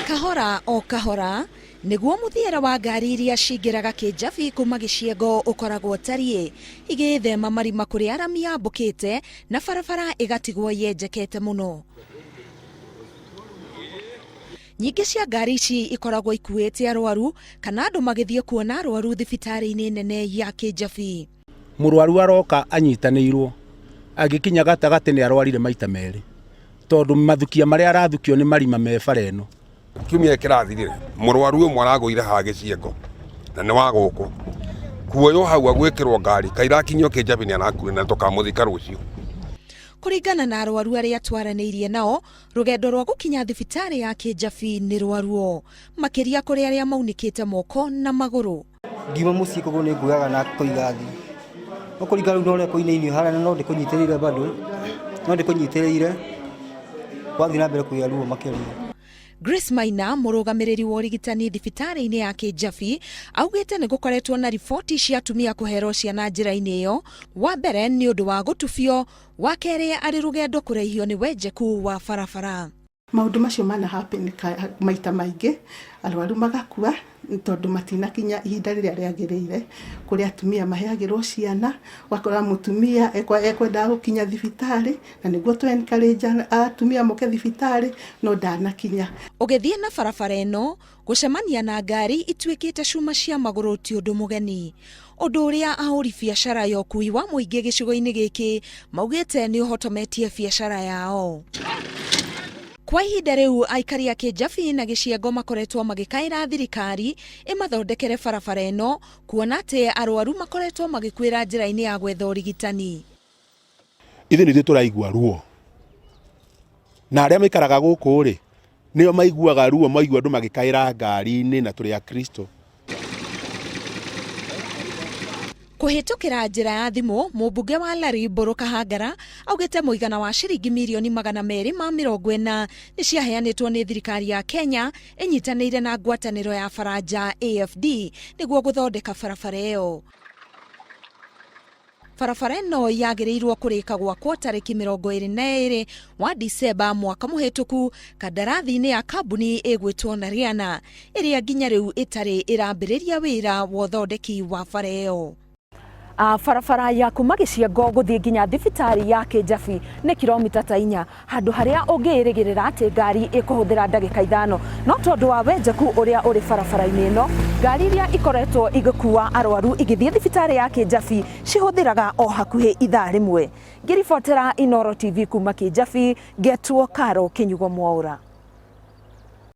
Kahora o kahora niguo muthiera wa ngari iria cingiraga Kijabi kuma Giciego ukoragwo tarie igithema marima kuri arami ambukite na barabara igatigwo yenjekete muno. Nyingi cia ngari ici ikoragwo ikuite arwaru kana andu magithie kuona arwaru thibitari-ini nene ya Kijabi. Murwaru aroka anyitanirwo agikinya gatagati ni arwarire maita meri tondu mathukia maria arathukio ni marima me bara eno. Kiumia kirathirire murwaru umwe aragwire ha Giciego na ni wa guku kuoyo hau agwikirwo ngari kairakinyio Kijabi ni anakure na tukamuthika rucio. Kuringana na arwaru aria twaraniirie nao rugendo rwa gukinya thibitari ya Kijabi ni rwaruo makiria kuri aria maunikite moko na maguru. Ngima mucii koguo ni nguaga na koigathi okuriga ru nore koineinio hara no ndikunyitirire bado no ndikunyitirire wathi na mbere kuya ruo makiria. Grace Maina murugamiriri wa urigitani thibitari-ini ya Kijabi augite ni gukoretwo na riboti cia atumia kuhero ciana njira-ini iyo. Wa mbere ni undu wa gutubio, wa keri ari rugendo kuraihio ni wenjeku wa barabara. Maundu macio mana happen maita maingi arwaru magakua tondu matinakinya ihinda riria riagiriire kuri atumia maheagirwo ciana wakora mutumia ekwenda gukinya thibitari na niguo to encourage atumia moke thibitari no ndanakinya. Ugithie na barabara eno gucemania na ngari itwikite cuma cia maguru ti undu mugeni. Undu uria ahuri biacara ya ukui wa muingi gicigo-ini giki maugite ni uhotometie biacara yao. Kwa ihinda riu aikari a Kijabi na Giciego makoretwo magikaira thirikari imathondekere barabara eno kuona ati arwaru makoretwo magikwira njira-ini ya gwetha urigitani. Ithu ni turaigua ruo na aria maikaraga guku ri nio maiguaga ruo maigua andu magikaira ngari-ini na turi a Kristo. Kuhitukira njira ya thimu mubunge wa Lari Mburu Kahangara augite muigana wa ciringi mirioni 240 ni ciaheanitwo ni thirikari ya Kenya inyitanire na ngwataniro ya Faranja AFD niguo guthondeka barabara iyo. Barabara eno yagirirwo kurika gwakwo tariki 22 wa Disemba mwaka muhituku kandarathi-ini ya kambuni igwitwo Nariana iria nginya riu itari irambiriria wira wa uthondeki wa bara iyo. Barabara ya kuma Giciego guthie nginya thibitari ya Kijabi ni kilomita 4 handu haria ungirigirira ati ngari ikuhuthira ndagika 5 no tondu wa wenjeku uria uri barabara-ini eno ngari iria ikoretwo igikuwa arwaru igithie thibitari ya Kijabi cihuthiraga o hakuhi ithaa rimwe. Ngiribotera Inoro TV kuma Kijabi, Getwo Karo Kinyugo Mwaura.